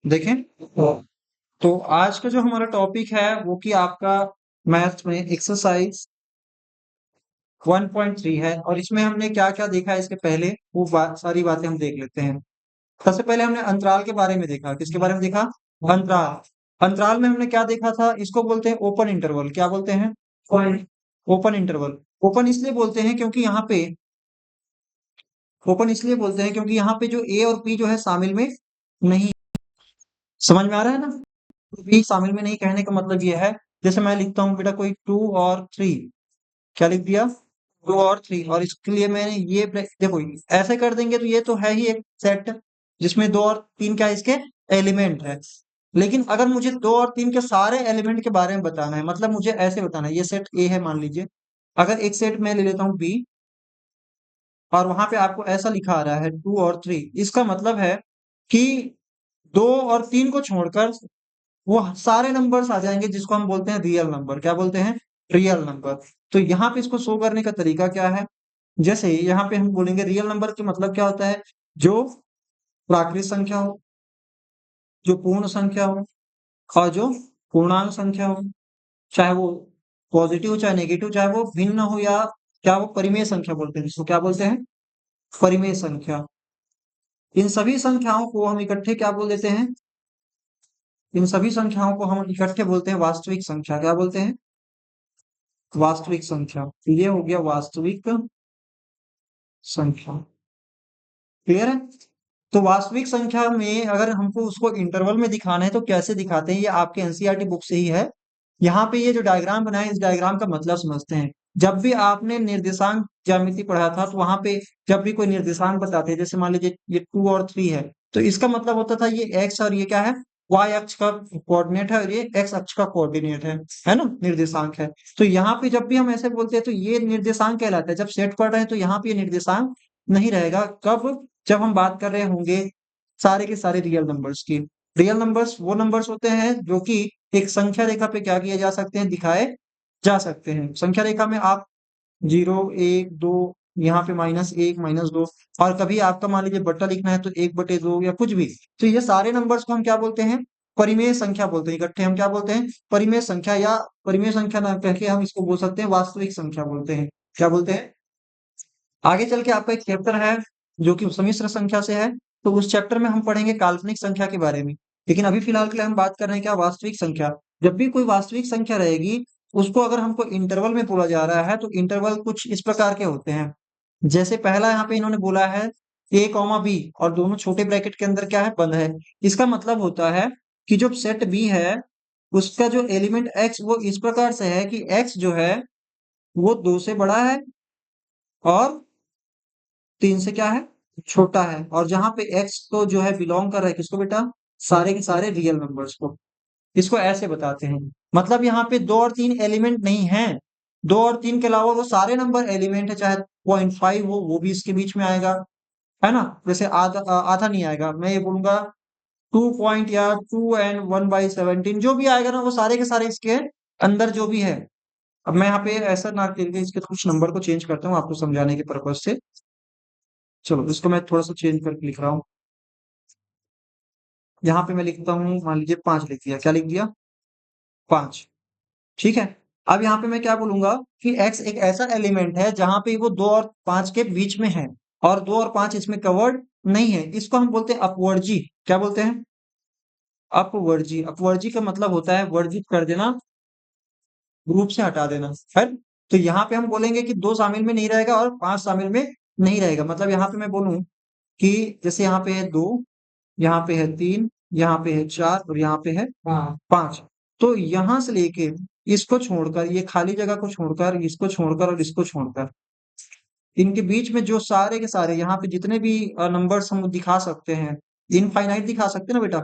देखें तो आज का जो हमारा टॉपिक है वो कि आपका मैथ्स में एक्सरसाइज 1.3 है और इसमें हमने क्या क्या देखा है इसके पहले वो सारी बातें हम देख लेते हैं। सबसे पहले हमने अंतराल के बारे में देखा। किसके बारे में देखा? अंतराल। अंतराल में हमने क्या देखा था? इसको बोलते हैं ओपन इंटरवल। क्या बोलते हैं? Open interval. ओपन इसलिए बोलते हैं क्योंकि यहाँ पे ओपन इसलिए बोलते हैं क्योंकि यहाँ पे जो ए और पी जो है शामिल में नहीं। समझ में आ रहा है ना? बी शामिल में नहीं कहने का मतलब ये है, जैसे मैं लिखता हूँ बेटा कोई 2 और 3, क्या लिख दिया? 2 और 3, और इसके लिए मैंने ये देखो ऐसे कर देंगे तो ये तो है ही एक सेट जिसमें 2 और 3 क्या इसके एलिमेंट है। लेकिन अगर मुझे 2 और 3 के सारे एलिमेंट के बारे में बताना है, मतलब मुझे ऐसे बताना है, ये सेट ए है मान लीजिए, अगर एक सेट मैं ले लेता हूँ बी और वहां पे आपको ऐसा लिखा आ रहा है 2 और 3, इसका मतलब है कि 2 और 3 को छोड़कर वो सारे नंबर्स आ जाएंगे जिसको हम बोलते हैं रियल नंबर। क्या बोलते हैं? Real number. तो यहाँ पे इसको शो करने का तरीका क्या है? जैसे यहाँ पे हम बोलेंगे रियल नंबर के मतलब क्या होता है? जो प्राकृत संख्या हो, जो पूर्ण संख्या हो, और जो पूर्णांक संख्या हो, चाहे वो पॉजिटिव चाहे नेगेटिव, चाहे वो भिन्न हो, या क्या वो परिमेय संख्या बोलते हैं, जिसको क्या बोलते हैं? परिमेय संख्या। इन सभी संख्याओं को हम इकट्ठे क्या बोल देते हैं? इन सभी संख्याओं को हम इकट्ठे बोलते हैं वास्तविक संख्या। क्या बोलते हैं? वास्तविक संख्या। तो ये हो गया वास्तविक संख्या। क्लियर है? तो वास्तविक संख्या में अगर हमको उसको इंटरवल में दिखाना है तो कैसे दिखाते हैं, ये आपके एनसीईआरटी बुक से ही है। यहाँ पे ये जो डायग्राम बनाया है, इस डायग्राम का मतलब समझते हैं। जब भी आपने निर्देशांक ज्यामिति पढ़ा था तो वहां पे जब भी कोई निर्देशांक बताते हैं, जैसे मान लीजिए ये 2 और 3 है, तो इसका मतलब होता था ये एक्स और ये क्या है? वाई अक्ष का कोऑर्डिनेट है और ये एक्स अक्ष का कोऑर्डिनेट है ना, निर्देशांक है। तो यहाँ पे जब भी हम ऐसे बोलते हैं तो ये निर्देशांक कहलाता है। जब सेट पढ़ रहे हैं तो यहाँ पे ये निर्देशांक नहीं रहेगा। कब? जब हम बात कर रहे होंगे सारे के सारे रियल नंबर्स की। रियल नंबर्स वो नंबर्स होते हैं जो कि एक संख्या रेखा पे क्या किए जा सकते हैं? दिखाए जा सकते हैं। संख्या रेखा में आप 0, 1, 2, यहाँ पे -1, -2, और कभी आपका मान लीजिए बट्टा लिखना है तो 1/2 या कुछ भी। तो ये सारे नंबर्स को हम क्या बोलते हैं? परिमेय संख्या बोलते हैं। इकट्ठे हम क्या बोलते हैं? परिमेय संख्या, या परिमेय संख्या ना कह के हम इसको बोल सकते हैं वास्तविक संख्या बोलते हैं। क्या बोलते हैं? आगे चल के आपका एक चैप्टर है जो कि सम्मिश्र संख्या से है, तो उस चैप्टर में हम पढ़ेंगे काल्पनिक संख्या के बारे में। लेकिन अभी फिलहाल के लिए हम बात कर रहे हैं क्या? वास्तविक संख्या। जब भी कोई वास्तविक संख्या रहेगी, उसको अगर हमको इंटरवल में बोला जा रहा है तो इंटरवल कुछ इस प्रकार के होते हैं। जैसे पहला यहाँ पे इन्होंने बोला है ए कॉमा बी, और दोनों छोटे ब्रैकेट के अंदर क्या है? बंद है। इसका मतलब होता है कि जो सेट बी है उसका जो एलिमेंट एक्स वो इस प्रकार से है कि एक्स जो है वो 2 से बड़ा है और 3 से क्या है? छोटा है। और जहां पे x तो जो है बिलोंग कर रहा है किसको बेटा? सारे के सारे रियल नंबर्स को। इसको ऐसे बताते हैं। मतलब यहाँ पे 2 और 3 एलिमेंट नहीं है। 2 और 3 के अलावा वो सारे नंबर एलिमेंट है, चाहे 0.5 हो वो भी इसके बीच में आएगा, है ना? वैसे आधा आधा नहीं आएगा, मैं ये बोलूंगा 2 पॉइंट या 2 एंड 1/17 जो भी आएगा ना वो सारे के सारे इसके अंदर जो भी है। अब मैं यहाँ पे ऐसा ना करके इसके कुछ नंबर को चेंज करता हूँ आपको समझाने के पर्पज से। चलो इसको मैं थोड़ा सा चेंज करके लिख रहा हूँ। यहाँ पे मैं लिखता हूँ, मान लीजिए 5 लिख दिया। क्या लिख दिया? 5। ठीक है। अब यहाँ पे मैं क्या बोलूंगा कि x एक ऐसा एलिमेंट है जहां पे वो 2 और 5 के बीच में है, और 2 और 5 इसमें कवर्ड नहीं है। इसको हम बोलते हैं अपवर्जी। क्या बोलते हैं? अपवर्जी। अपवर्जी का मतलब होता है वर्जित कर देना, ग्रुप से हटा देना, है। तो यहाँ पे हम बोलेंगे कि 2 शामिल में नहीं रहेगा और 5 शामिल में नहीं रहेगा। मतलब यहाँ पे मैं बोलूं कि जैसे यहाँ पे है 2, यहाँ पे है 3, यहाँ पे है 4 और यहाँ पे है 5। तो यहाँ से लेके इसको छोड़कर, ये खाली जगह को छोड़कर, इसको छोड़कर और इसको छोड़कर, इनके बीच में जो सारे के सारे यहाँ पे जितने भी नंबर्स हम दिखा सकते हैं, इनफाइनाइट दिखा सकते हैं ना बेटा।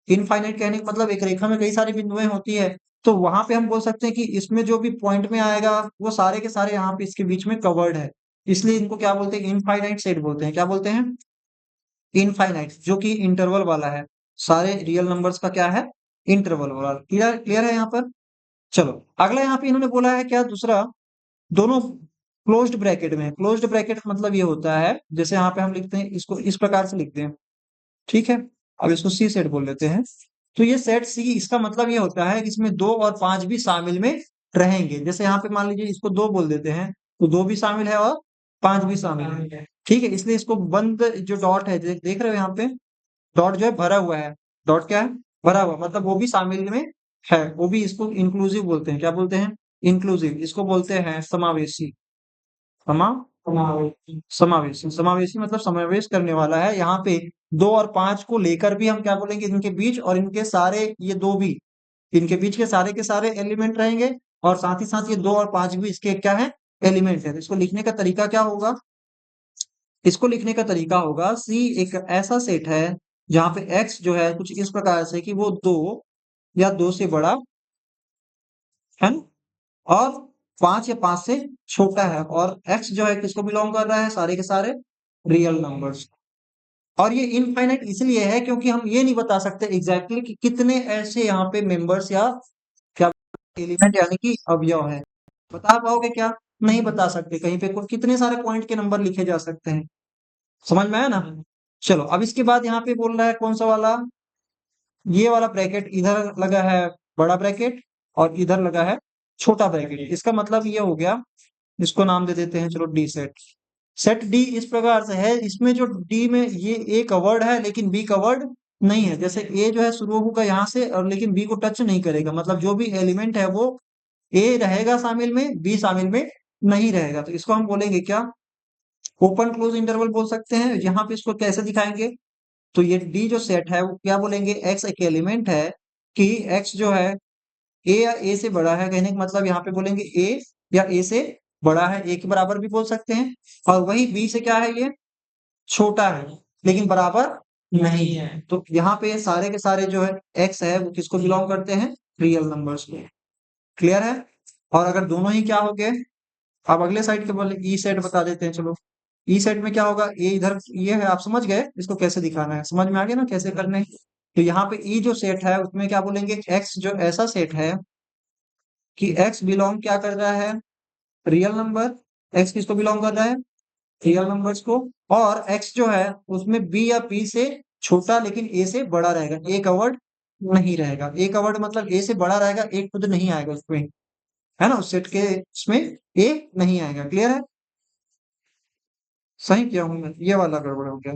इनफाइनाइट कहने का मतलब एक रेखा में कई सारी बिंदुएं होती है, तो वहां पे हम बोल सकते हैं कि इसमें जो भी पॉइंट में आएगा वो सारे के सारे यहाँ पे इसके बीच में कवर्ड है। इसलिए इनको क्या बोलते हैं? इनफाइनाइट सेट बोलते हैं। क्या बोलते हैं? इनफाइनाइट, जो कि इंटरवल वाला है। सारे रियल नंबर्स का क्या है? इंटरवल वाला। क्लियर? क्लियर है यहाँ पर? चलो अगला यहाँ पे इन्होंने बोला है क्या दूसरा? दोनों क्लोज्ड ब्रैकेट में। क्लोज्ड ब्रैकेट का मतलब ये होता है, जैसे यहाँ पे हम लिखते हैं, इसको इस प्रकार से लिखते हैं। ठीक है। अब इसको सी सेट बोल देते हैं। तो ये सेट सी, इसका मतलब ये होता है कि इसमें 2 और 5 भी शामिल में रहेंगे। जैसे यहाँ पे मान लीजिए इसको 2 बोल देते हैं, तो 2 भी शामिल है और 5 भी शामिल है। ठीक है, इसलिए इसको बंद जो डॉट है, देख रहे हो यहाँ पे डॉट जो है भरा हुआ है। डॉट क्या है? भरा हुआ, मतलब वो भी शामिल में है। वो भी इसको इंक्लूसिव बोलते हैं। क्या बोलते हैं? इंक्लूसिव। इसको बोलते हैं समावेशी। समा समावेशी। समावेशी मतलब समावेश करने वाला है। यहाँ पे 2 और 5 को लेकर भी हम क्या बोलेंगे? इनके बीच, और इनके सारे ये 2 भी, इनके बीच के सारे एलिमेंट रहेंगे, और साथ ही साथ ये 2 और 5 भी इसके क्या है? एलिमेंट है। तो इसको लिखने का तरीका क्या होगा? इसको लिखने का तरीका होगा, सी एक ऐसा सेट है जहां पे एक्स जो है कुछ इस प्रकार से कि वो 2 या 2 से बड़ा है ना, और 5 या 5 से छोटा है, और एक्स जो है किसको बिलोंग कर रहा है? सारे के सारे रियल नंबर्स। और ये इनफाइनाइट इसलिए है क्योंकि हम ये नहीं बता सकते एग्जैक्टली कि कितने ऐसे यहाँ पे मेंबर्स या क्या एलिमेंट यानी कि अवयव है। बता पाओगे क्या? नहीं बता सकते। कहीं पे कितने सारे पॉइंट के नंबर लिखे जा सकते हैं। समझ में आया ना? चलो, अब इसके बाद यहाँ पे बोल रहा है कौन सा वाला? ये वाला ब्रैकेट इधर लगा है बड़ा ब्रैकेट, और इधर लगा है छोटा ब्रैकेट। इसका मतलब ये हो गया, इसको नाम दे देते हैं चलो डी सेट। सेट डी इस प्रकार से है, इसमें जो डी में ये ए कवर्ड है लेकिन बी कवर्ड नहीं है। जैसे ए जो है शुरू होगा यहाँ से, और लेकिन बी को टच नहीं करेगा। मतलब जो भी एलिमेंट है वो ए रहेगा शामिल में, बी शामिल में नहीं रहेगा। तो इसको हम बोलेंगे क्या? ओपन क्लोज इंटरवल बोल सकते हैं। यहाँ पे इसको कैसे दिखाएंगे? तो ये डी जो सेट है वो क्या बोलेंगे? एक्स एक एलिमेंट है कि एक्स जो है ए या ए से बड़ा है, कहने का मतलब यहाँ पे बोलेंगे ए या ए से बड़ा है, ए के बराबर भी बोल सकते हैं। और वही बी से क्या है? ये छोटा है लेकिन बराबर नहीं है। तो यहाँ पे सारे के सारे जो है एक्स है वो किसको बिलोंग करते हैं? रियल नंबर्स को। क्लियर है? और अगर दोनों ही क्या हो गए, अब अगले साइड के बोले ई सेट बता देते हैं। चलो, ई सेट में क्या होगा? ए इधर ये है, आप समझ गए इसको कैसे दिखाना है? समझ में आ गया ना कैसे करने? तो यहाँ पे ई जो सेट है उसमें क्या बोलेंगे? एक्स जो ऐसा सेट है कि एक्स बिलोंग क्या कर रहा है? Real number. एक्स किसको बिलोंग कर रहा है? रियल नंबर्स को। और एक्स जो है उसमें बी या पी से छोटा लेकिन ए से बड़ा रहेगा। ए का वर्ड नहीं रहेगा। ए का वर्ड मतलब ए से बड़ा रहेगा, ए खुद नहीं आएगा उसमें, है ना? उस सेट के उसमें ए नहीं आएगा। क्लियर है? सही किया हूं मैं? ये वाला गड़बड़ हो गया।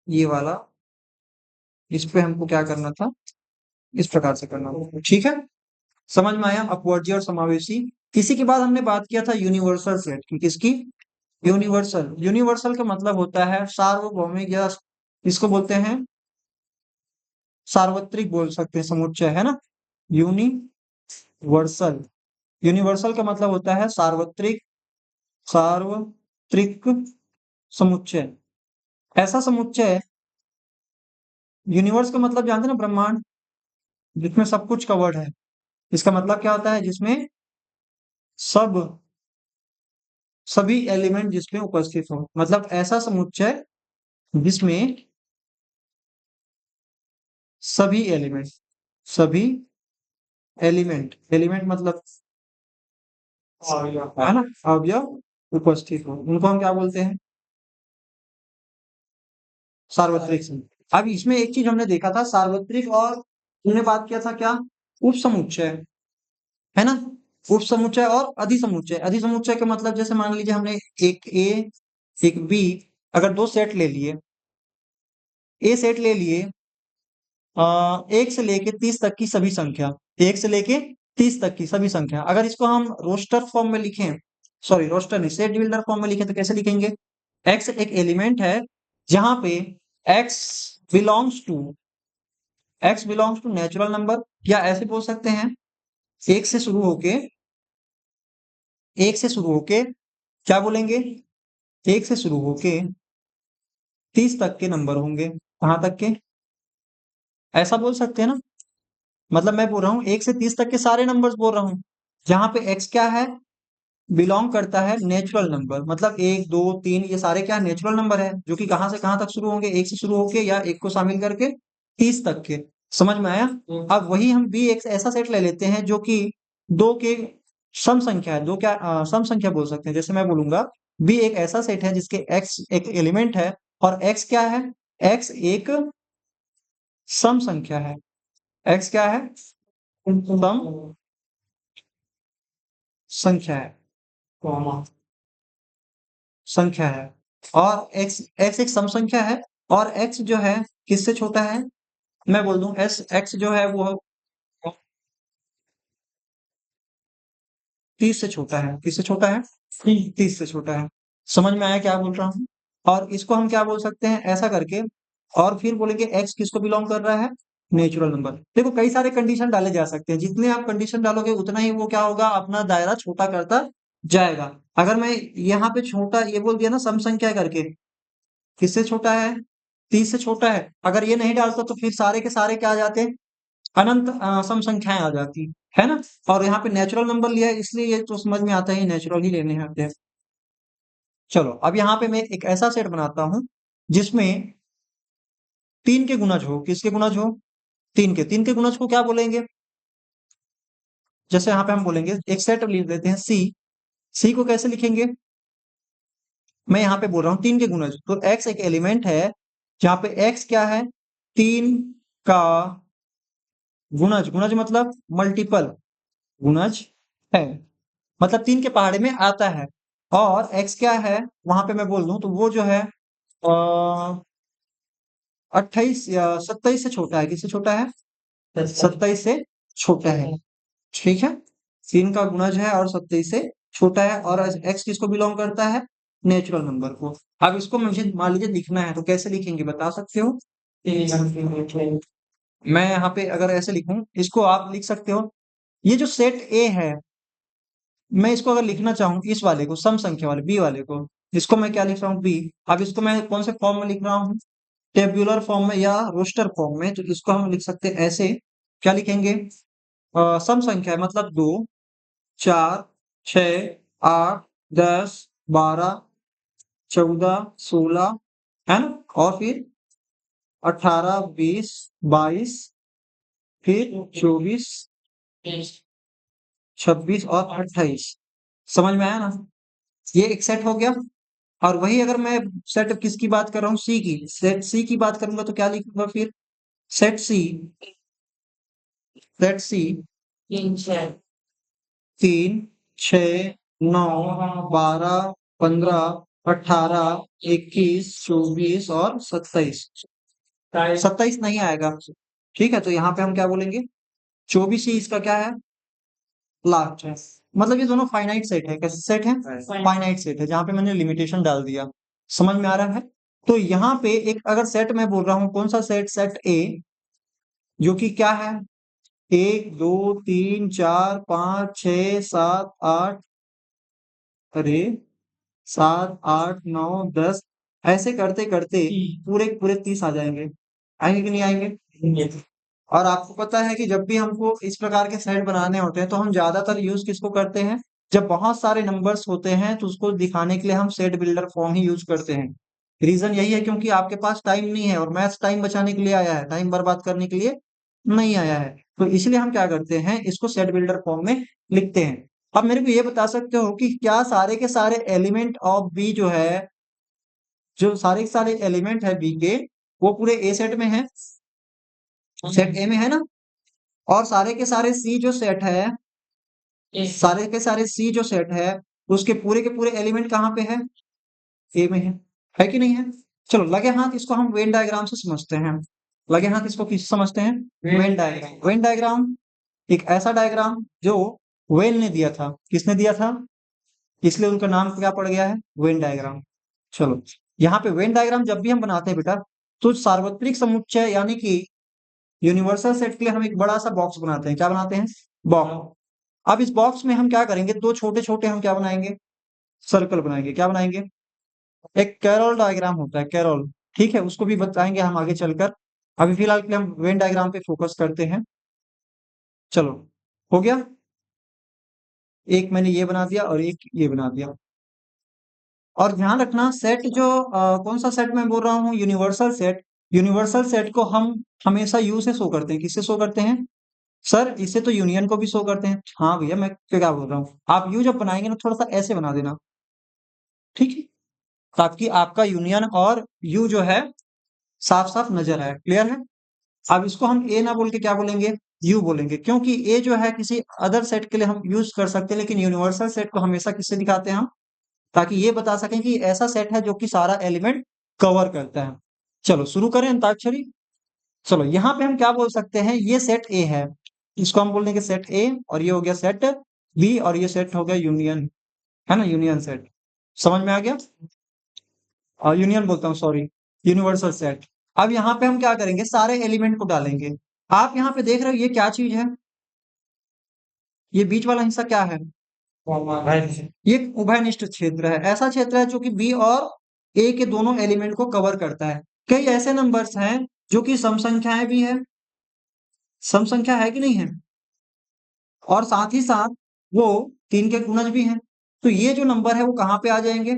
ये वाला, इस पे हमको क्या करना था? इस प्रकार से करना था। ठीक है, समझ में आया? अपवर्जी और समावेशी। इसी के बाद हमने बात किया था यूनिवर्सल सेट की। किसकी? यूनिवर्सल। यूनिवर्सल का मतलब होता है सार्वभौमिक, या इसको बोलते हैं सार्वत्रिक बोल सकते हैं, समुच्चय, है ना? यूनिवर्सल। यूनिवर्सल का मतलब होता है सार्वत्रिक, सार्वत्रिक समुच्चय। ऐसा समुच्चय, यूनिवर्स का मतलब जानते हैं ना? ब्रह्मांड, जिसमें सब कुछ कवर्ड है। इसका मतलब क्या होता है? जिसमें सब, सभी एलिमेंट जिसमें उपस्थित हो, मतलब ऐसा समुच्चय जिसमें सभी एलिमेंट, सभी एलिमेंट, एलिमेंट मतलब है ना, अवयव उपस्थित हो, उनको हम क्या बोलते हैं? सार्वत्रिक समुच्चय। अब इसमें एक चीज हमने देखा था, सार्वत्रिक, और हमने बात किया था क्या? उप समुच्चय, है ना? उप समुच्चय और अधिसमुच्चय। अधिसमुच्चय का मतलब जैसे मान लीजिए हमने एक ए एक बी, अगर दो सेट ले लिए, ए सेट ले लिए, 1 से लेके 30 तक की सभी संख्या, 1 से लेके 30 तक की सभी संख्या, अगर इसको हम रोस्टर फॉर्म में लिखें, सॉरी रोस्टर नहीं, सेट बिल्डर फॉर्म में लिखें तो कैसे लिखेंगे? एक्स एक एलिमेंट है जहां पे x belongs to, x belongs to natural number, या ऐसे बोल सकते हैं एक से शुरू होके, एक से शुरू होके क्या बोलेंगे? एक से शुरू होके 30 तक के नंबर होंगे। कहां तक के? ऐसा बोल सकते हैं ना? मतलब मैं बोल रहा हूँ 1 से 30 तक के सारे नंबर्स बोल रहा हूँ, जहां पे एक्स क्या है? बिलोंग करता है नेचुरल नंबर। मतलब 1 2 3 ये सारे क्या नेचुरल नंबर है, जो कि कहां से कहां तक शुरू होंगे? 1 से शुरू होके या 1 को शामिल करके 30 तक के। समझ में आया? अब वही हम भी एक ऐसा सेट ले लेते हैं जो कि दो के सम संख्या है। दो क्या सम संख्या बोल सकते हैं। जैसे मैं बोलूंगा बी एक ऐसा सेट है जिसके एक्स एक एलिमेंट है, और एक्स क्या है? एक्स एक सम संख्या है। एक्स क्या है? सम संख्या है, संख्या है। और एक्स एक्स एक सम संख्या है। और एक्स जो है किससे छोटा है? मैं बोल दूं एस एक्स जो है वो 30 से छोटा है। किससे छोटा है? 30 से छोटा है। समझ में आया क्या बोल रहा हूँ? और इसको हम क्या बोल सकते हैं ऐसा करके, और फिर बोलेंगे एक्स किसको बिलोंग कर रहा है? Natural number. देखो कई सारे कंडीशन डाले जा सकते हैं, जितने आप कंडीशन डालोगे उतना ही वो क्या होगा, अपना दायरा छोटा करता जाएगा। अगर मैं यहाँ पे छोटा ये बोल दिया ना सम संख्या करके, किससे छोटा है? 30 से छोटा है। अगर ये नहीं डालता तो फिर सारे के सारे क्या आ जाते हैं? अनंत सम संख्याएं आ जाती है ना। और यहाँ पे नेचुरल नंबर लिया है इसलिए ये तो समझ में आता है नेचुरल ही लेने आते हैं। चलो अब यहाँ पे मैं एक ऐसा सेट बनाता हूं जिसमें 3 के गुणज हो। किसके गुणज हो? 3 के गुणज को क्या बोलेंगे? जैसे यहाँ पे हम बोलेंगे एक सेट लिख देते हैं सी। सी को कैसे लिखेंगे? मैं यहाँ पे बोल रहा हूँ 3 के गुणज, तो एक्स एक एलिमेंट है जहाँ पे एक्स क्या है? 3 का गुणज। गुणज मतलब मल्टीपल, गुणज है मतलब 3 के पहाड़े में आता है। और एक्स क्या है वहां पे मैं बोल दूं तो वो जो है 28 या 27 से छोटा है। किससे छोटा है? 27 से छोटा है। ठीक है, 3 का गुणज है और 27 से छोटा है। और एक्स किसको बिलोंग करता है? नेचुरल नंबर को। अब इसको मुझे मान लीजिए लिखना है तो कैसे लिखेंगे बता सकते हो? मैं यहाँ पे अगर ऐसे लिखूं, इसको आप लिख सकते हो, ये जो सेट ए है, मैं इसको अगर लिखना चाहूँ इस वाले को, सम संख्या वाले बी वाले को, इसको मैं क्या लिख रहा हूँ? बी। अब इसको मैं कौन से फॉर्म में लिख रहा हूँ? टेब्यूलर फॉर्म में या रोस्टर फॉर्म में। तो इसको हम लिख सकते हैं ऐसे, क्या लिखेंगे? सम संख्या है मतलब 2, 4, 6, 8, 10, 12, 14, 16, है ना। और फिर 18, 20, 22, फिर 24, 26 और 28। समझ में आया ना? ये एक सेट हो गया। और वही अगर मैं सेट किसकी बात कर रहा हूँ? सी की। सेट सी की बात करूंगा तो क्या लिखूंगा फिर? सेट सी, सेट सी 3, 6, 9, 12, 15, 18, 21, 24 और 27। 27 नहीं आएगा। ठीक है, तो यहाँ पे हम क्या बोलेंगे? 24 ही इसका क्या है? लास्ट है। मतलब ये दोनों फाइनाइट सेट है। कैसे सेट है? फाइनाइट सेट है, जहां पे मैंने लिमिटेशन डाल दिया। समझ में आ रहा है? तो यहाँ पे एक अगर सेट मैं बोल रहा हूँ, कौन सा सेट? सेट ए, जो कि क्या है? 1, 2, 3, 4, 5, 6, 7, 8, अरे 7, 8, 9, 10, ऐसे करते करते पूरे पूरे 30 आ जाएंगे। आएंगे कि नहीं आएंगे? और आपको पता है कि जब भी हमको इस प्रकार के सेट बनाने होते हैं तो हम ज्यादातर यूज किसको करते हैं? जब बहुत सारे नंबर्स होते हैं तो उसको दिखाने के लिए हम सेट बिल्डर फॉर्म ही यूज करते हैं। रीजन यही है क्योंकि आपके पास टाइम नहीं है, और मैथ्स टाइम बचाने के लिए आया है, टाइम बर्बाद करने के लिए नहीं आया है। तो इसलिए हम क्या करते हैं, इसको सेट बिल्डर फॉर्म में लिखते हैं। अब मेरे को ये बता सकते हो कि क्या सारे के सारे एलिमेंट ऑफ बी जो है, जो सारे के सारे एलिमेंट है बी के, वो पूरे ए सेट में है? सेट ए में है ना। और सारे के सारे सी जो सेट है, सारे के सारे सी जो सेट है, उसके पूरे के पूरे एलिमेंट कहाँ पे है? ए में है कि नहीं है? चलो लगे हाथ इसको हम वेन डायग्राम से समझते हैं। लगे हाथ इसको किस समझते हैं? Venn diagram. वेन डायग्राम एक ऐसा डायग्राम जो वेन ने दिया था। किसने दिया था? इसलिए उनका नाम क्या पड़ गया है? Venn diagram. चलो, यहाँ पे वेन डायग्राम जब भी हम बनाते हैं बेटा, तो सार्वत्रिक समुच्चय यानी कि यूनिवर्सल सेट के लिए हम एक बड़ा सा बॉक्स बनाते हैं। क्या बनाते हैं? बॉक्स। अब इस बॉक्स में हम क्या करेंगे? दो छोटे छोटे हम क्या बनाएंगे? सर्कल बनाएंगे। क्या बनाएंगे? एक कैरोल डायग्राम होता है, कैरोल। ठीक है, उसको भी बताएंगे हम आगे चलकर। अभी फिलहाल के लिए हम वेन डायग्राम पे फोकस करते हैं। चलो, हो गया। एक मैंने ये बना दिया और एक ये बना दिया। और ध्यान रखना सेट जो कौन सा सेट मैं बोल रहा हूँ? Universal set. यूनिवर्सल सेट को हम हमेशा यू से शो करते हैं। किससे शो करते हैं? सर इससे तो यूनियन को भी शो करते हैं। हाँ भैया, मैं क्या बोल रहा हूँ, आप यू जब बनाएंगे ना थोड़ा सा ऐसे बना देना, ठीक है, ताकि आपका यूनियन और यू जो है साफ साफ नजर आए। क्लियर है? अब इसको हम ए ना बोल के क्या बोलेंगे, यू बोलेंगे, क्योंकि ए जो है किसी अदर सेट के लिए हम यूज कर सकते हैं, लेकिन यूनिवर्सल सेट को हमेशा किससे दिखाते हैं हम, ताकि ये बता सकें कि ऐसा सेट है जो कि सारा एलिमेंट कवर करता है। चलो शुरू करें अंताक्षरी। चलो यहाँ पे हम क्या बोल सकते हैं, ये सेट ए है, इसको हम बोल देंगे सेट ए, और ये हो गया सेट बी, और ये सेट हो गया यूनियन, है ना, यूनियन सेट। समझ में आ गया, और यूनियन बोलता हूँ, सॉरी, यूनिवर्सल सेट। अब यहाँ पे हम क्या करेंगे, सारे एलिमेंट को डालेंगे। आप यहाँ पे देख रहे हो ये क्या चीज है, ये बीच वाला हिस्सा क्या है, ये उभयनिष्ठ क्षेत्र है। ऐसा क्षेत्र है जो कि बी और ए के दोनों एलिमेंट को कवर करता है। कई ऐसे नंबर्स हैं जो कि सम संख्याएं भी है, सम संख्या है कि नहीं है, और साथ ही साथ वो 3 के गुणज भी हैं। तो ये जो नंबर है वो कहाँ पे आ जाएंगे,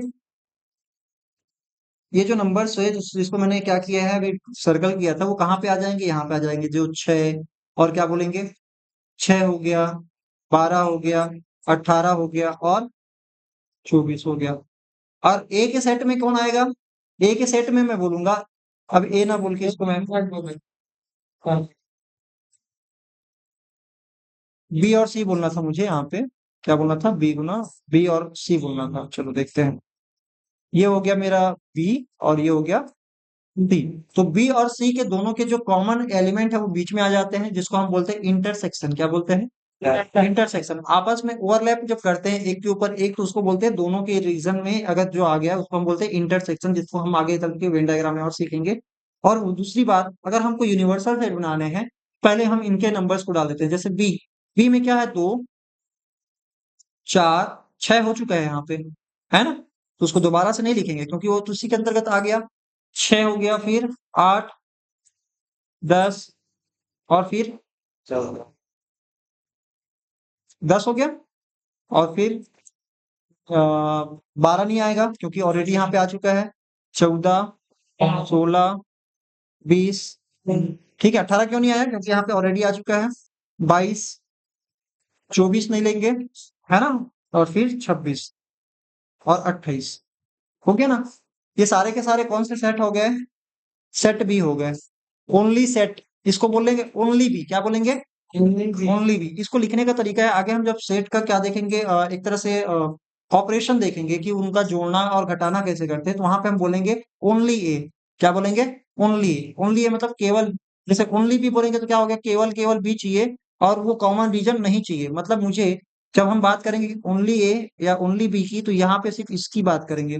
ये जो नंबर्स है जिसको मैंने क्या किया है, अभी सर्कल किया था, वो कहाँ पे आ जाएंगे, यहाँ पे आ जाएंगे। जो 6 और क्या बोलेंगे, 6 हो गया, 12 हो गया, 18 हो गया, और 24 हो गया। और ए के सेट में कौन आएगा, ए के सेट में मैं बोलूंगा, अब ए ना बोल के इसको मैं बी और सी बोलना था मुझे, यहाँ पे क्या बोलना था, बी गुना बी और सी बोलना था। चलो देखते हैं, ये हो गया मेरा बी और ये हो गया डी। तो बी और सी के दोनों के जो कॉमन एलिमेंट है वो बीच में आ जाते हैं, जिसको हम बोलते हैं इंटरसेक्शन। क्या बोलते हैं, इंटरसेक्शन। आपस में ओवरलैप जब करते हैं एक के ऊपर एक, तो उसको बोलते हैं, दोनों के रीजन में अगर जो आ गया उसको हम बोलते हैं इंटरसेक्शन, जिसको हम आगे चल के वेन डायग्राम में और सीखेंगे। और दूसरी बात, अगर हमको यूनिवर्सल सेट बनाने हैं, पहले हम इनके नंबर्स को डाल देते हैं। जैसे बी, बी में क्या है, 2, 4, 6 हो चुका है यहाँ पे, है ना, तो उसको दोबारा से नहीं लिखेंगे क्योंकि वो तो उसी के अंतर्गत आ गया। 6 हो गया, फिर 8, 10, और फिर 10 हो गया, और फिर 12 नहीं आएगा क्योंकि ऑलरेडी यहाँ पे आ चुका है। 14, 16, 20, ठीक है। 18 क्यों नहीं आया, क्योंकि यहाँ पे ऑलरेडी आ चुका है। 22, 24 नहीं लेंगे, है ना, और फिर 26 और 28 हो गया ना। ये सारे के सारे कौन से सेट हो गए, सेट बी हो गए। ओनली सेट, इसको बोलेंगे ओनली बी, क्या बोलेंगे, ओनली बी। इसको लिखने का तरीका है, आगे हम जब सेट का क्या देखेंगे, एक तरह से ऑपरेशन देखेंगे कि उनका जोड़ना और घटाना कैसे करते हैं, तो वहां पे हम बोलेंगे ओनली ए। क्या बोलेंगे, ओनली ए। ओनली ए मतलब केवल, जैसे ओनली बी बोलेंगे तो क्या हो गया, केवल केवल बी चाहिए, और वो कॉमन रीजन नहीं चाहिए। मतलब मुझे, जब हम बात करेंगे ओनली ए या ओनली बी की, तो यहाँ पे सिर्फ इसकी बात करेंगे।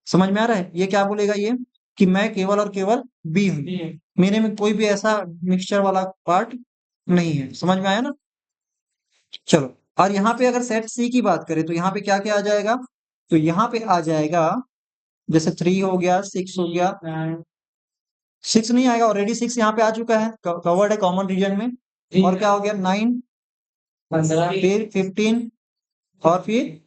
समझ में आ रहा है, ये क्या बोलेगा ये, कि मैं केवल और केवल बी हूँ, मेरे में कोई भी ऐसा मिक्सचर वाला पार्ट नहीं है। समझ में आया ना। चलो, और यहाँ पे अगर सेट सी की बात करें तो यहाँ पे क्या क्या आ जाएगा, तो यहाँ पे आ जाएगा, जैसे 3 हो गया, 6 हो गया, 6 नहीं आएगा, ऑलरेडी 6 यहाँ पे आ चुका है, कवर्ड है कॉमन रीजन में। और क्या हो गया, 9, फिर 15, और फिर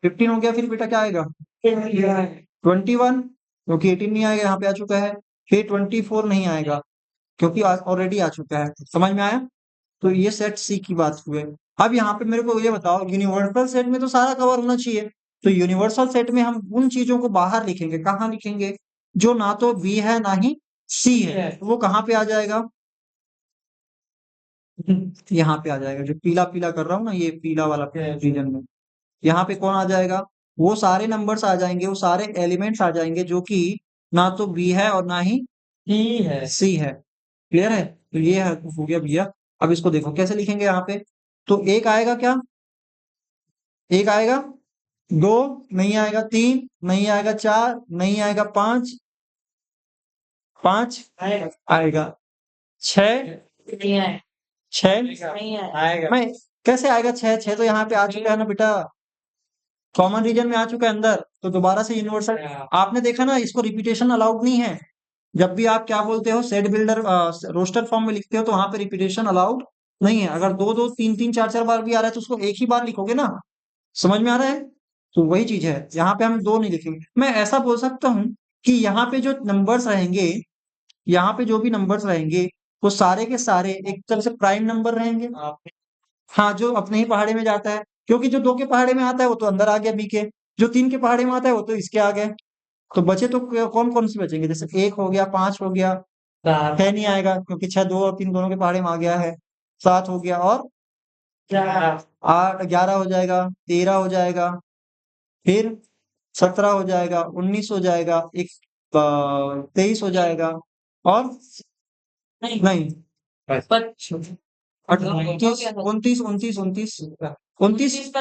15 हो गया, फिर बेटा क्या आएगा, 21, क्योंकि 18 नहीं आएगा, यहाँ पे आ चुका है। फिर 24 नहीं आएगा क्योंकि ऑलरेडी आ चुका है। समझ में आया, तो ये सेट सी की बात हुई। अब यहाँ पे मेरे को ये बताओ, यूनिवर्सल सेट में तो सारा कवर होना चाहिए, तो यूनिवर्सल सेट में हम उन चीजों को बाहर लिखेंगे, कहाँ लिखेंगे, जो ना तो बी है ना ही सी है, तो वो कहाँ पे आ जाएगा, यहाँ पे आ जाएगा। जो पीला पीला कर रहा हूँ ना, ये पीला वाला रीजन में, यहाँ पे कौन आ जाएगा, वो सारे नंबर्स आ जाएंगे, वो सारे एलिमेंट्स आ जाएंगे जो कि ना तो बी है और ना ही सी है। क्लियर है, तो ये हो गया भैया। अब इसको देखो कैसे लिखेंगे यहाँ पे, तो एक आएगा क्या, एक आएगा, 2 नहीं आएगा, 3 नहीं आएगा, 4 नहीं आएगा, 5 आएगा, 6 आएगा, मैं कैसे आएगा, 6 तो यहाँ पे आ चुका है ना बेटा, कॉमन रीजन में आ चुका है अंदर, तो दोबारा से यूनिवर्सल। आपने देखा ना, इसको रिपीटेशन अलाउड नहीं है। जब भी आप क्या बोलते हो, सेट बिल्डर रोस्टर फॉर्म में लिखते हो, तो वहां पे रिपीटेशन अलाउड नहीं है। अगर 2 2 3 3 4 4 बार भी आ रहा है तो उसको एक ही बार लिखोगे ना। समझ में आ रहा है, तो वही चीज है, यहाँ पे हम 2 नहीं लिखेंगे। मैं ऐसा बोल सकता हूँ कि यहाँ पे जो नंबर्स रहेंगे, यहाँ पे जो भी नंबर्स रहेंगे, वो सारे के सारे एक तरह से प्राइम नंबर रहेंगे। हाँ, जो अपने ही पहाड़े में जाता है, क्योंकि जो 2 के पहाड़े में आता है वो तो अंदर आ गया बी के, जो 3 के पहाड़े में आता है वो तो इसके आ गए। तो बचे तो कौन कौन से बचेंगे, जैसे 1 हो गया, 5 हो गया, 6 नहीं आएगा क्योंकि 6 2 और 3 दोनों के पहाड़े में आ गया है। 7 हो गया और 8 11 हो जाएगा, 13 हो जाएगा, फिर 17 हो जाएगा, 19 हो जाएगा, 23 हो जाएगा और नहीं 29 29 29 29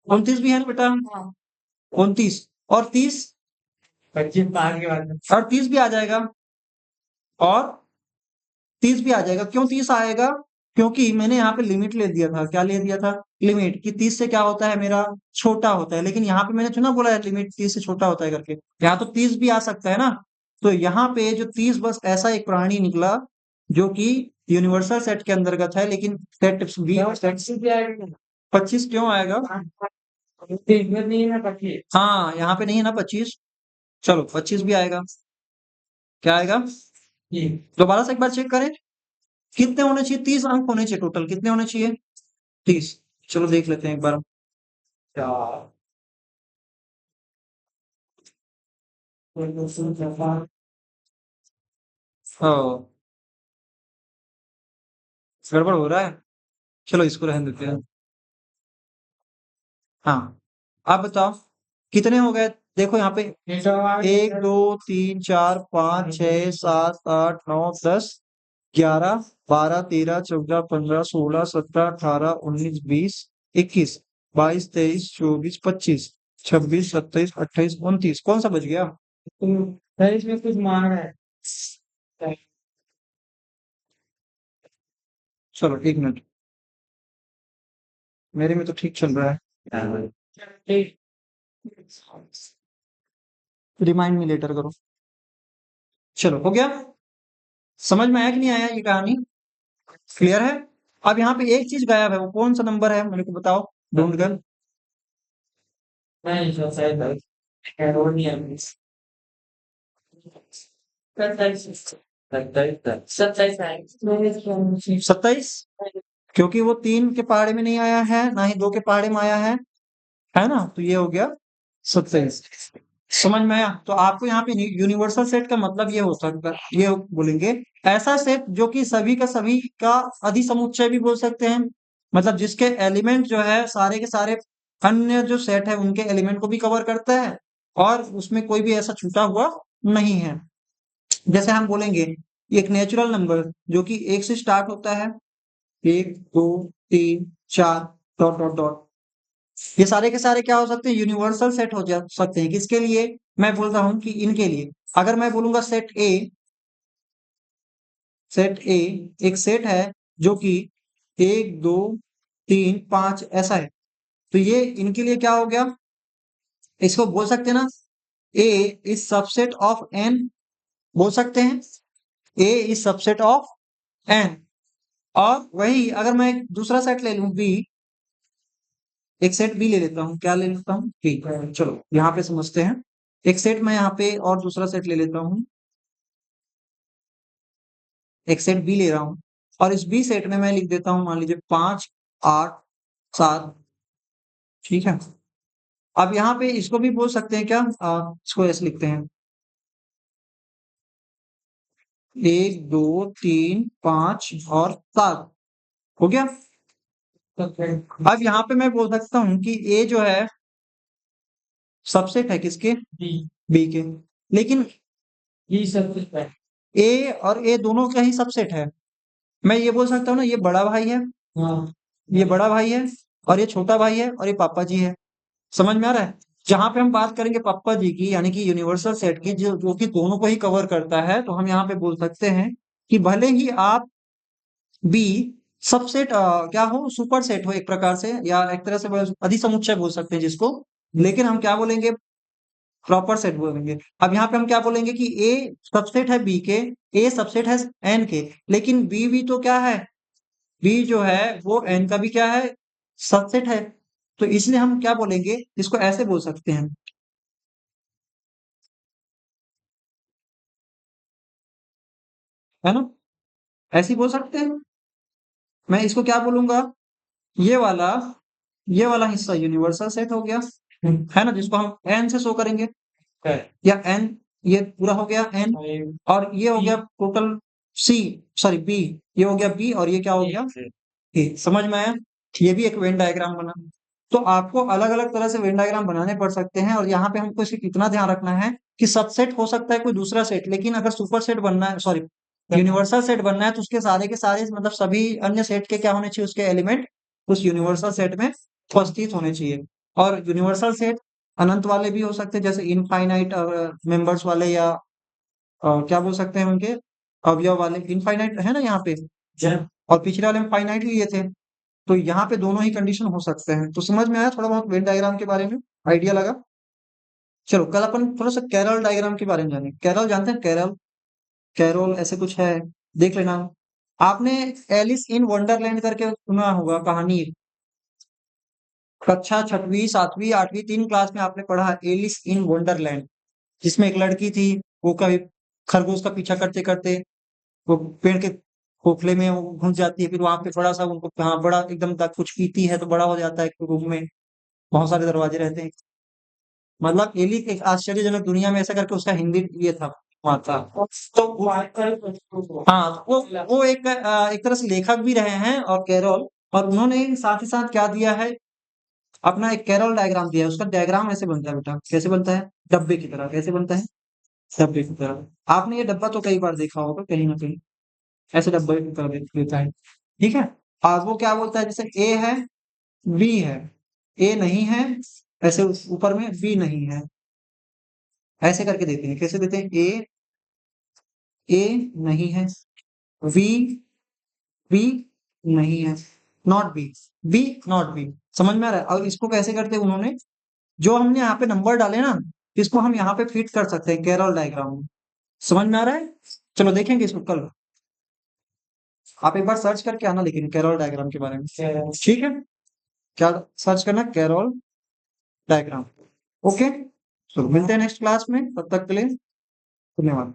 29 भी है ना बेटा, 29 और 30 और 30 भी आ जाएगा और 30 भी आ जाएगा। क्यों 30 आएगा? क्योंकि मैंने यहाँ पे लिमिट ले दिया था। क्या ले दिया था? लिमिट कि 30 से क्या होता है मेरा छोटा होता है, लेकिन यहाँ पे मैंने चुना बोला है लिमिट 30 से छोटा होता है करके। यहाँ तो 30 भी आ सकता है ना। तो यहाँ पे जो 30 बस ऐसा एक प्राणी निकला जो कि यूनिवर्सल सेट के अंतर्गत है, लेकिन सेट बी सेट 25 क्यों आएगा? हाँ यहाँ पे नहीं है ना 25। चलो 25 भी आएगा। क्या आएगा? दोबारा से एक बार चेक करें कितने होने चाहिए। 30 अंक होने चाहिए टोटल। कितने होने चाहिए? 30। चलो देख लेते हैं एक बार। हाँ गड़बड़ हो रहा है। चलो इसको रहने देते हैं। हाँ आप बताओ कितने हो गए। देखो यहाँ पे 1 2 3 4 5 6 7 8 9 10 11 12 13 14 15 16 17 18 19 20 21 22 23 24 25 26 27 28 29 कौन सा बच गया? इसमें कुछ मांग रहा है। चलो एक मिनट, मेरे में तो ठीक चल रहा है। रिमाइंड मी लेटर करो। चलो हो गया। समझ में आया कि नहीं आया ये कहानी? क्लियर है? अब यहाँ पे एक चीज गायब है, वो कौन सा नंबर है मेरे को बताओ ढूंढ कर। सत्ताईस, क्योंकि वो 3 के पहाड़े में नहीं आया है ना ही 2 के पहाड़े में आया है ना। तो ये हो गया 27। समझ में आया? तो आपको यहाँ पे यूनिवर्सल सेट का मतलब ये हो सकता है, ये बोलेंगे ऐसा सेट जो कि सभी का अधिसमुच्चय भी बोल सकते हैं। मतलब जिसके एलिमेंट जो है सारे के सारे अन्य जो सेट है उनके एलिमेंट को भी कवर करता है और उसमें कोई भी ऐसा छूटा हुआ नहीं है। जैसे हम बोलेंगे एक नेचुरल नंबर जो कि 1 से स्टार्ट होता है, 1 2 3 4 डॉट डॉट डॉट, ये सारे के सारे क्या हो सकते हैं? यूनिवर्सल सेट हो जा सकते हैं। किसके लिए मैं बोल रहा हूं कि इनके लिए। अगर मैं बोलूंगा सेट ए एक सेट है जो कि 1 2 3 5 ऐसा है, तो ये इनके लिए क्या हो गया? इसको बोल सकते हैं ना ए इज सबसेट ऑफ एन, बोल सकते हैं ए इज सबसेट ऑफ एन। और वही अगर मैं एक दूसरा सेट ले लूं बी, एक सेट बी ले लेता हूँ। क्या ले लेता हूँ? बी। चलो यहाँ पे समझते हैं। एक सेट मैं यहाँ पे और दूसरा सेट ले लेता हूँ, एक सेट बी ले रहा हूँ और इस बी सेट में मैं लिख देता हूँ मान लीजिए 5 8 7। ठीक है। अब यहाँ पे इसको भी बोल सकते हैं क्या? इसको ऐसे लिखते हैं 1 2 3 5 और 7 हो गया। अब यहाँ पे मैं बोल सकता हूँ कि ए जो है सबसेट है किसके? बी के। लेकिन ए और ए दोनों का ही सबसेट है। मैं ये बोल सकता हूँ ना ये बड़ा भाई है, ये बड़ा भाई है और ये छोटा भाई है और ये पापा जी है। समझ में आ रहा है? जहां पे हम बात करेंगे पापा जी की यानी कि यूनिवर्सल सेट की जो कि दोनों को ही कवर करता है, तो हम यहाँ पे बोल सकते हैं कि भले ही आप बी सबसेट क्या हो, सुपर सेट हो एक प्रकार से, या एक तरह से अधिसमुच्चय बोल सकते हैं जिसको, लेकिन हम क्या बोलेंगे? प्रॉपर सेट बोलेंगे। अब यहाँ पे हम क्या बोलेंगे कि ए सबसेट है बी के, ए सबसेट है एन के, लेकिन बी भी तो क्या है? बी जो है वो एन का भी क्या है? सबसेट है। तो इसलिए हम क्या बोलेंगे? इसको ऐसे बोल सकते हैं, है ना? ऐसे ही बोल सकते हैं। मैं इसको क्या बोलूंगा? ये वाला ये वाला हिस्सा यूनिवर्सल सेट हो गया, है ना, जिसको हम एन से शो करेंगे, या एन, ये पूरा हो गया एन, और ये हो गया टोटल सी, सॉरी बी, ये हो गया बी और ये क्या हो गया ए। समझ में आया? ये भी एक वेन डायग्राम बना। तो आपको अलग अलग तरह से वेन डायग्राम बनाने पड़ सकते हैं, और यहाँ पे हमको सिर्फ इतना ध्यान रखना है कि सबसेट हो सकता है कोई दूसरा सेट, लेकिन अगर सुपर सेट बनना है, सॉरी यूनिवर्सल सेट बनना है, तो उसके सारे के सारे मतलब सभी अन्य सेट के क्या होने चाहिए, उसके एलिमेंट उस यूनिवर्सल सेट में उपस्थित होने चाहिए। और यूनिवर्सल सेट अनंत वाले भी हो सकते हैं, जैसे इनफाइनाइट मेंबर्स वाले, या क्या बोल सकते हैं उनके अवयव वाले। इनफाइनाइट है ना यहाँ पे, और पिछले वाले में फाइनाइट भी ये थे। तो यहाँ पे दोनों ही कंडीशन हो सकते हैं। तो समझ में आया थोड़ा बहुत वेन डायग्राम के बारे में, आइडिया लगा? चलो कल अपन थोड़ा सा कैरल डायग्राम के बारे में जानेंगे। कैरल जानते हैं? कैरल, कैरोल ऐसे कुछ है, देख लेना। आपने एलिस इन वंडरलैंड करके सुना होगा कहानी, कक्षा छठवीं सातवीं आठवीं तीन क्लास में आपने पढ़ा एलिस इन वंडरलैंड, जिसमें एक लड़की थी, वो कभी खरगोश का पीछा करते करते वो पेड़ के खोखले में वो घुस जाती है, फिर वहां पे बड़ा सा उनको, हाँ बड़ा एकदम तक कुछ पीती है तो बड़ा हो जाता है रूम में, बहुत सारे दरवाजे रहते हैं। मतलब एली एक आश्चर्यजनक दुनिया में, ऐसा करके उसका हिंदी ये था वहाँ था। तो हाँ, वो एक तरह से लेखक भी रहे हैं और कैरोल, और उन्होंने साथ ही साथ क्या दिया है, अपना एक कैरोल डायग्राम दिया है। उसका डायग्राम ऐसे बनता है बेटा, कैसे बनता है, डब्बे की तरह। कैसे बनता है? डब्बे की तरह। आपने ये डब्बा तो कई बार देखा होगा कहीं ना कहीं, ऐसे डब्बे की तरह देता है। ठीक है। और वो क्या बोलता है, जैसे ए है, बी है, ए नहीं है, ऐसे ऊपर में बी नहीं है, ऐसे करके देते हैं। कैसे देते हैं? ए नहीं है, वी बी नहीं है, not be, be not be. समझ में आ रहा है? और इसको कैसे करते हैं उन्होंने, जो हमने यहाँ पे नंबर डाले ना, इसको हम यहाँ पे फिट कर सकते हैं कैरोल डायग्राम में। समझ में आ रहा है? चलो देखेंगे इसको कल। आप एक बार सर्च करके आना लेकिन कैरोल डायग्राम के बारे में, ठीक है? क्या सर्च करना? Carol diagram. ओके, चलो मिलते हैं नेक्स्ट क्लास में, तब तक के लिए धन्यवाद।